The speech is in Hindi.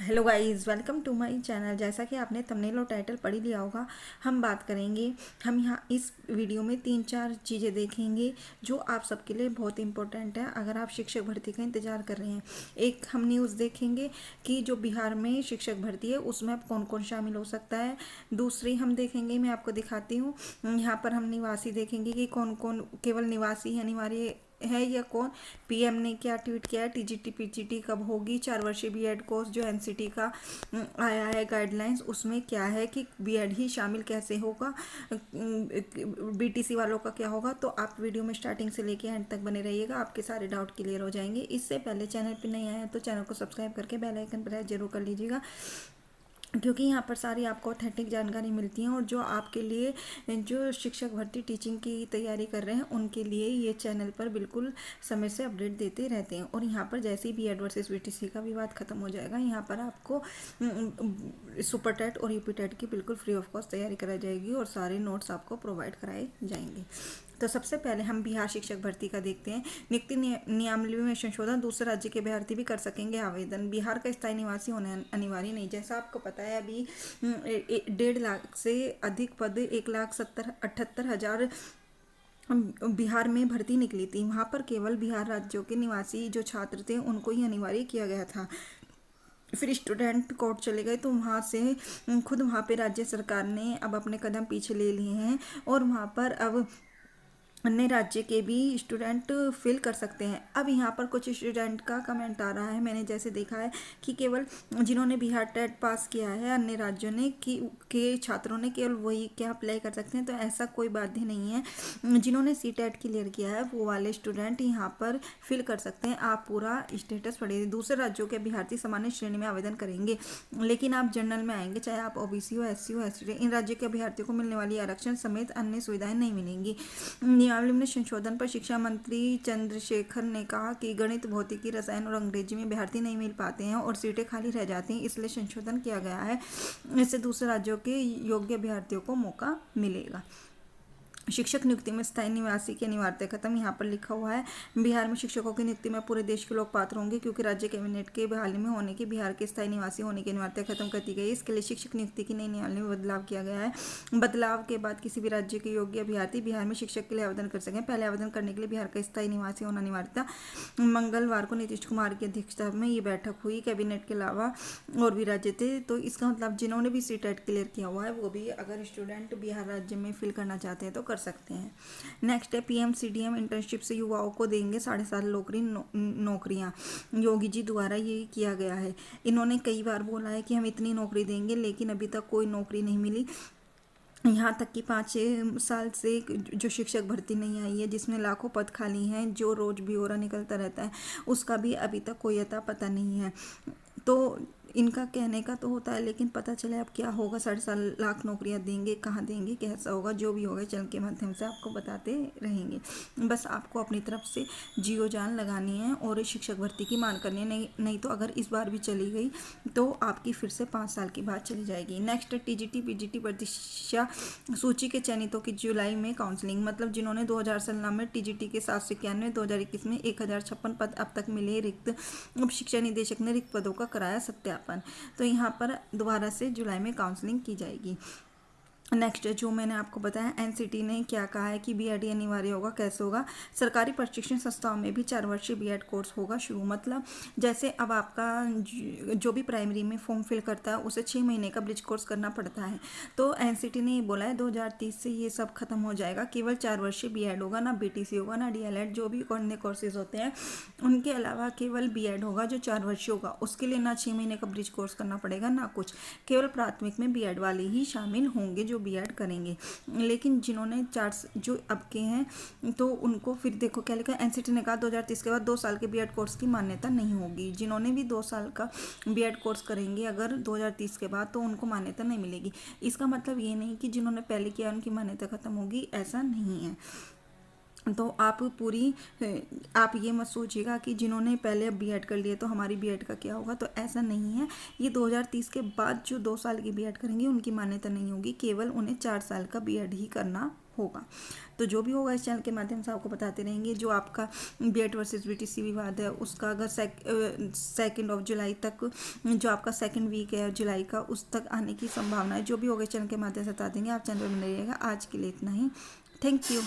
Hello guys, welcome to my channel. जैसा कि आपने थंबनेल और टाइटल पढ़ ही लिया होगा, हम बात करेंगे। हम यहाँ इस वीडियो में 3-4 चीज़ें देखेंगे जो आप सबके लिए बहुत इंपॉर्टेंट है अगर आप शिक्षक भर्ती का इंतज़ार कर रहे हैं। एक हम न्यूज़ देखेंगे कि जो बिहार में शिक्षक भर्ती है उसमें अब कौन कौन शामिल हो सकता है। दूसरी हम देखेंगे, मैं आपको दिखाती हूँ, यहाँ पर हम निवासी देखेंगे कि कौन कौन केवल निवासी ही अनिवार्य है या कौन। पीएम ने क्या ट्वीट किया है, टीजीटी पीजीटी कब होगी, 4 वर्षीय बीएड कोर्स जो एनसीटी का आया है गाइडलाइंस, उसमें क्या है कि बीएड ही शामिल कैसे होगा, बीटीसी वालों का क्या होगा। तो आप वीडियो में स्टार्टिंग से लेके एंड तक बने रहिएगा, आपके सारे डाउट क्लियर हो जाएंगे। इससे पहले चैनल पर नहीं आए हैं तो चैनल को सब्सक्राइब करके बेल आइकन प्रेस जरूर कर लीजिएगा, क्योंकि यहाँ पर सारी आपको ऑथेंटिक जानकारी मिलती है और जो आपके लिए जो शिक्षक भर्ती टीचिंग की तैयारी कर रहे हैं उनके लिए ये चैनल पर बिल्कुल समय से अपडेट देते रहते हैं। और यहाँ पर जैसे ही बीएड वर्सेस बीटीसी का विवाद खत्म हो जाएगा, यहाँ पर आपको सुपर टेट और यूपी टेट की बिल्कुल फ्री ऑफ कॉस्ट तैयारी कराई जाएगी और सारे नोट्स आपको प्रोवाइड कराए जाएंगे। तो सबसे पहले हम बिहार शिक्षक भर्ती का देखते हैं। नियुक्ति नियमावली में संशोधन, दूसरे राज्य के अभ्यर्थी भी कर सकेंगे आवेदन। बिहार का स्थायी निवासी होना अनिवार्य नहीं। जैसा आपको पता है, अभी 1.5 लाख से अधिक पद 1,78,000 बिहार में भर्ती निकली थी। वहाँ पर केवल बिहार राज्यों के निवासी जो छात्र थे उनको ही अनिवार्य किया गया था। फिर स्टूडेंट कोर्ट चले गए तो वहाँ से खुद वहाँ पे राज्य सरकार ने अब अपने कदम पीछे ले लिए हैं और वहाँ पर अब अन्य राज्य के भी स्टूडेंट फिल कर सकते हैं। अब यहाँ पर कुछ स्टूडेंट का कमेंट आ रहा है, मैंने जैसे देखा है कि केवल जिन्होंने बिहार टेट पास किया है अन्य राज्यों ने के छात्रों ने केवल वही क्या अप्लाई कर सकते हैं। तो ऐसा कोई बाध्य नहीं है, जिन्होंने सी टेट क्लियर किया है वो वाले स्टूडेंट यहाँ पर फिल कर सकते हैं। आप पूरा स्टेटस पढ़िए। दूसरे राज्यों के अभ्यर्थी सामान्य श्रेणी में आवेदन करेंगे, लेकिन आप जनरल में आएंगे, चाहे आप ओबीसी हो, एससी हो, एसटी। इन राज्यों के अभ्यर्थियों को मिलने वाली आरक्षण समेत अन्य सुविधाएं नहीं मिलेंगी। नियमावली में संशोधन पर शिक्षा मंत्री चंद्रशेखर ने कहा कि गणित, भौतिकी, रसायन और अंग्रेजी में अभ्यर्थी नहीं मिल पाते हैं और सीटें खाली रह जाती हैं, इसलिए संशोधन किया गया है। इससे दूसरे राज्यों के योग्य अभ्यर्थियों को मौका मिलेगा। शिक्षक नियुक्ति में स्थायी निवासी की अनिवार्यता खत्म। यहाँ पर लिखा हुआ है, बिहार में शिक्षकों की नियुक्ति में पूरे देश के लोग पात्र होंगे, क्योंकि राज्य कैबिनेट के बहाली में होने की बिहार के स्थायी निवासी होने की अनिवार्यता खत्म कर दी गई। इसके लिए शिक्षक नियुक्ति की नई नियमावली में बदलाव किया गया है। बदलाव के बाद किसी भी राज्य के योग्य अभ्यर्थी बिहार में शिक्षक के लिए आवेदन कर सकें। पहले आवेदन करने के लिए बिहार का स्थायी निवासी होना अनिवार्य था। मंगलवार को नीतीश कुमार की अध्यक्षता में ये बैठक हुई। कैबिनेट के अलावा और भी राज्य थे, तो इसका मतलब जिन्होंने भी सी टेट क्लियर किया हुआ है वो भी अगर स्टूडेंट बिहार राज्य में फिल करना चाहते हैं तो कर सकते हैं। नेक्स्ट है, पीएम सीडीएम इंटर्नशिप से युवाओं को देंगे 7.5 नौकरियां। योगी जी द्वारा ये किया गया है। इन्होंने कई बार बोला है कि हम इतनी नौकरी देंगे, लेकिन अभी तक कोई नौकरी नहीं मिली। यहाँ तक कि 5-6 साल से जो शिक्षक भर्ती नहीं आई है, जिसमें लाखों पद खाली हैं, जो रोज ब्यौरा निकलता रहता है, उसका भी अभी तक कोई अता पता नहीं है। तो इनका कहने का तो होता है, लेकिन पता चले अब क्या होगा। 7.5 लाख नौकरियां देंगे, कहाँ देंगे, कैसा होगा, जो भी होगा चैनल के माध्यम से आपको बताते रहेंगे। बस आपको अपनी तरफ से जियो जान लगानी है और शिक्षक भर्ती की मांग करनी है। नहीं तो अगर इस बार भी चली गई तो आपकी फिर से 5 साल की बात चली जाएगी। नेक्स्ट, टीजीटी पीजीटी परीक्षा सूची के चयनितों की जुलाई में काउंसलिंग। मतलब जिन्होंने 2016 में टीजीटी के 791, 2021 में 1056 पद अब तक मिले रिक्त। अब शिक्षा निदेशक ने रिक्त पदों का कराया सत्यापन। तो यहाँ पर दोबारा से जुलाई में काउंसलिंग की जाएगी। नेक्स्ट, जो मैंने आपको बताया, एनसीटी ने क्या कहा है कि बीएड अनिवार्य होगा, कैसे होगा। सरकारी प्रशिक्षण संस्थाओं में भी 4 वर्षीय बीएड कोर्स होगा शुरू। मतलब जैसे अब आपका जो भी प्राइमरी में फॉर्म फिल करता है उसे 6 महीने का ब्रिज कोर्स करना पड़ता है। तो एनसीटी ने ये बोला है 2030 से ये सब खत्म हो जाएगा। केवल 4 वर्षीय बीएड होगा, ना बीटीसी होगा, ना डीएलएड, जो भी अन्य कोर्सेज होते हैं उनके अलावा केवल बीएड होगा जो 4 वर्षीय होगा। उसके लिए ना 6 महीने का ब्रिज कोर्स करना पड़ेगा, ना कुछ। केवल प्राथमिक में बीएड वाले ही शामिल होंगे जो बीएड करेंगे। लेकिन जिन्होंने 4 जो अब के हैं तो उनको फिर देखो क्या लिखा है, एनसीटी ने कहा 2030 के बाद 2 साल के बीएड कोर्स की मान्यता नहीं होगी। जिन्होंने भी 2 साल का बीएड कोर्स करेंगे अगर 2030 के बाद, तो उनको मान्यता नहीं मिलेगी। इसका मतलब ये नहीं कि जिन्होंने पहले किया उनकी मान्यता खत्म होगी, ऐसा नहीं है। तो आप ये मत सोचिएगा कि जिन्होंने पहले बीएड कर लिया तो हमारी बीएड का क्या होगा, तो ऐसा नहीं है। ये 2030 के बाद जो 2 साल की बीएड करेंगे उनकी मान्यता नहीं होगी, केवल उन्हें 4 साल का बीएड ही करना होगा। तो जो भी होगा इस चैनल के माध्यम से आपको बताते रहेंगे। जो आपका BAT वर्सेस BTC विवाद है उसका अगर 2 जुलाई तक, जो आपका सेकंड वीक है जुलाई का, उस तक आने की संभावना है। जो भी होगा इस चैनल के माध्यम से बता देंगे। आप चैनल पर बने रहिएगा। आज के लिए इतना ही। Thank you.